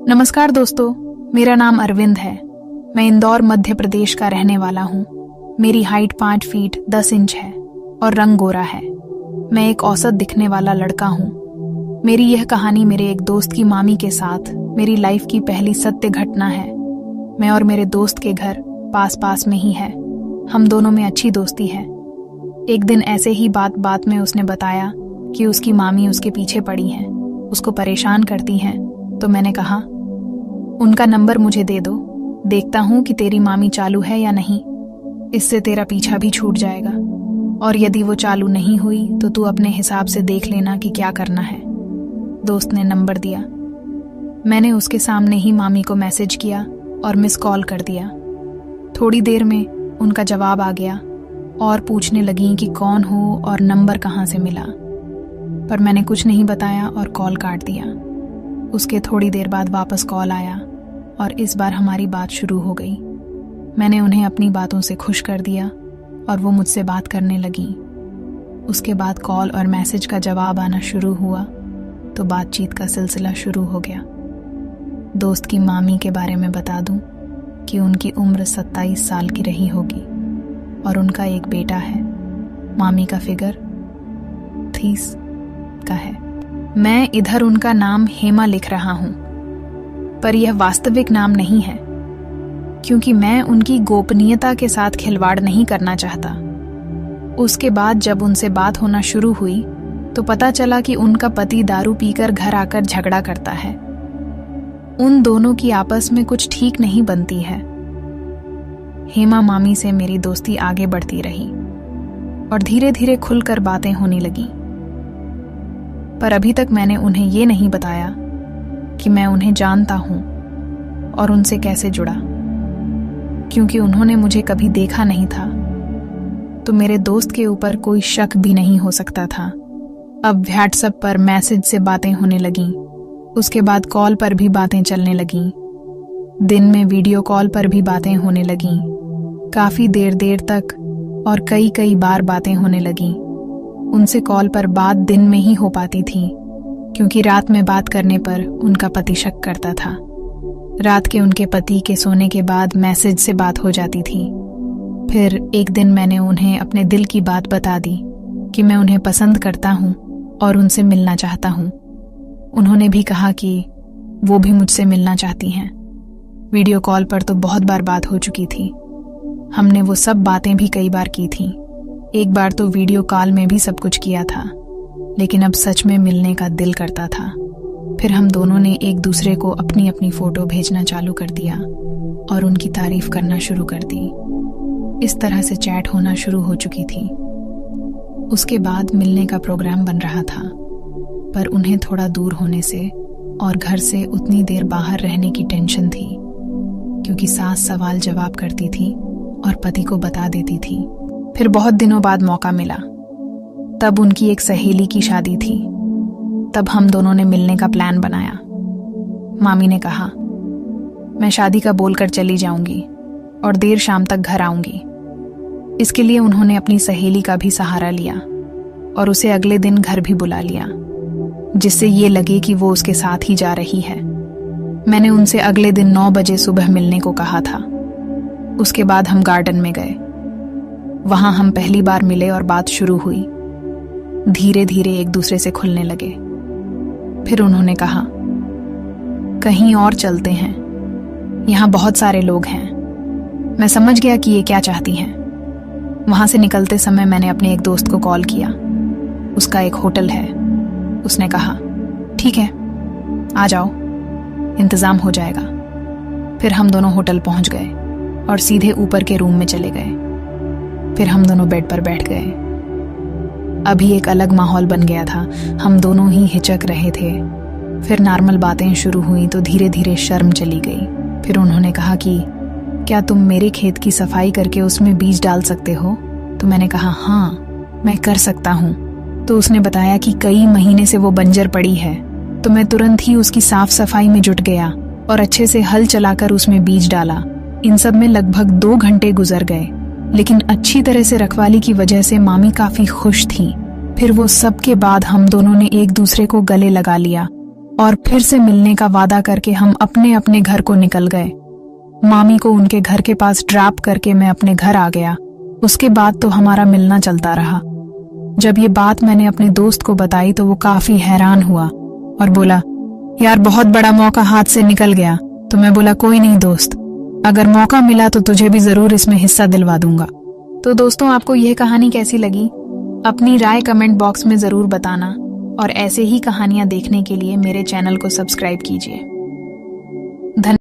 नमस्कार दोस्तों, मेरा नाम अरविंद है। मैं इंदौर मध्य प्रदेश का रहने वाला हूँ। मेरी हाइट 5 फीट 10 इंच है और रंग गोरा है। मैं एक औसत दिखने वाला लड़का हूँ। मेरी यह कहानी मेरे एक दोस्त की मामी के साथ मेरी लाइफ की पहली सत्य घटना है। मैं और मेरे दोस्त के घर पास पास में ही है। हम दोनों में अच्छी दोस्ती है। एक दिन ऐसे ही बात बात में उसने बताया कि उसकी मामी उसके पीछे पड़ी हैं, उसको परेशान करती हैं। तो मैंने कहा, उनका नंबर मुझे दे दो, देखता हूं कि तेरी मामी चालू है या नहीं। इससे तेरा पीछा भी छूट जाएगा, और यदि वो चालू नहीं हुई तो तू अपने हिसाब से देख लेना कि क्या करना है। दोस्त ने नंबर दिया। मैंने उसके सामने ही मामी को मैसेज किया और मिस कॉल कर दिया। थोड़ी देर में उनका जवाब आ गया और पूछने लगी कि कौन हो और नंबर कहाँ से मिला, पर मैंने कुछ नहीं बताया और कॉल काट दिया। उसके थोड़ी देर बाद वापस कॉल आया और इस बार हमारी बात शुरू हो गई। मैंने उन्हें अपनी बातों से खुश कर दिया और वो मुझसे बात करने लगी। उसके बाद कॉल और मैसेज का जवाब आना शुरू हुआ तो बातचीत का सिलसिला शुरू हो गया। दोस्त की मामी के बारे में बता दूं कि उनकी उम्र 27 साल की रही होगी और उनका एक बेटा है। मामी का फिगर 30 का है। मैं इधर उनका नाम हेमा लिख रहा हूं, पर यह वास्तविक नाम नहीं है, क्योंकि मैं उनकी गोपनीयता के साथ खिलवाड़ नहीं करना चाहता। उसके बाद जब उनसे बात होना शुरू हुई तो पता चला कि उनका पति दारू पीकर घर आकर झगड़ा करता है। उन दोनों की आपस में कुछ ठीक नहीं बनती है। हेमा मामी से मेरी दोस्ती आगे बढ़ती रही और धीरे धीरे खुलकर बातें होने लगी, पर अभी तक मैंने उन्हें ये नहीं बताया कि मैं उन्हें जानता हूं और उनसे कैसे जुड़ा, क्योंकि उन्होंने मुझे कभी देखा नहीं था तो मेरे दोस्त के ऊपर कोई शक भी नहीं हो सकता था। अब व्हाट्सएप पर मैसेज से बातें होने लगीं, उसके बाद कॉल पर भी बातें चलने लगीं, दिन में वीडियो कॉल पर भी बातें होने लगीं, काफी देर देर तक और कई बार बातें होने लगीं। उनसे कॉल पर बात दिन में ही हो पाती थी, क्योंकि रात में बात करने पर उनका पति शक करता था। रात के उनके पति के सोने के बाद मैसेज से बात हो जाती थी। फिर एक दिन मैंने उन्हें अपने दिल की बात बता दी कि मैं उन्हें पसंद करता हूं और उनसे मिलना चाहता हूं। उन्होंने भी कहा कि वो भी मुझसे मिलना चाहती हैं। वीडियो कॉल पर तो बहुत बार बात हो चुकी थी। हमने वो सब बातें भी कई बार की थी। एक बार तो वीडियो कॉल में भी सब कुछ किया था, लेकिन अब सच में मिलने का दिल करता था। फिर हम दोनों ने एक दूसरे को अपनी अपनी फोटो भेजना चालू कर दिया और उनकी तारीफ करना शुरू कर दी। इस तरह से चैट होना शुरू हो चुकी थी। उसके बाद मिलने का प्रोग्राम बन रहा था, पर उन्हें थोड़ा दूर होने से और घर से उतनी देर बाहर रहने की टेंशन थी, क्योंकि सास सवाल जवाब करती थी और पति को बता देती थी। फिर बहुत दिनों बाद मौका मिला। तब उनकी एक सहेली की शादी थी। तब हम दोनों ने मिलने का प्लान बनाया। मामी ने कहा, मैं शादी का बोलकर चली जाऊंगी और देर शाम तक घर आऊंगी। इसके लिए उन्होंने अपनी सहेली का भी सहारा लिया और उसे अगले दिन घर भी बुला लिया, जिससे ये लगे कि वो उसके साथ ही जा रही है। मैंने उनसे अगले दिन 9 बजे सुबह मिलने को कहा था। उसके बाद हम गार्डन में गए। वहां हम पहली बार मिले और बात शुरू हुई। धीरे धीरे एक दूसरे से खुलने लगे। फिर उन्होंने कहा, कहीं और चलते हैं, यहाँ बहुत सारे लोग हैं। मैं समझ गया कि ये क्या चाहती हैं। वहां से निकलते समय मैंने अपने एक दोस्त को कॉल किया। उसका एक होटल है। उसने कहा, ठीक है, आ जाओ, इंतजाम हो जाएगा। फिर हम दोनों होटल पहुंच गए और सीधे ऊपर के रूम में चले गए। फिर हम दोनों बेड पर बैठ गए। अभी एक अलग माहौल बन गया था। हम दोनों ही हिचक रहे थे। फिर नॉर्मल बातें शुरू हुई तो धीरे धीरे शर्म चली गई। फिर उन्होंने कहा कि क्या तुम मेरे खेत की सफाई करके उसमें बीज डाल सकते हो? तो मैंने कहा, हाँ, मैं कर सकता हूँ। तो उसने बताया कि कई महीने से वो बंजर पड़ी है। तो मैं तुरंत ही उसकी साफ सफाई में जुट गया और अच्छे से हल चलाकर उसमें बीज डाला। इन सब में लगभग 2 घंटे गुजर गए, लेकिन अच्छी तरह से रखवाली की वजह से मामी काफी खुश थी। फिर वो सब के बाद हम दोनों ने एक दूसरे को गले लगा लिया और फिर से मिलने का वादा करके हम अपने अपने घर को निकल गए। मामी को उनके घर के पास ड्रॉप करके मैं अपने घर आ गया। उसके बाद तो हमारा मिलना चलता रहा। जब ये बात मैंने अपने दोस्त को बताई तो वो काफी हैरान हुआ और बोला, यार बहुत बड़ा मौका हाथ से निकल गया। तो मैं बोला, कोई नहीं दोस्त, अगर मौका मिला तो तुझे भी जरूर इसमें हिस्सा दिलवा दूंगा। तो दोस्तों, आपको यह कहानी कैसी लगी? अपनी राय कमेंट बॉक्स में जरूर बताना और ऐसे ही कहानियां देखने के लिए मेरे चैनल को सब्सक्राइब कीजिए।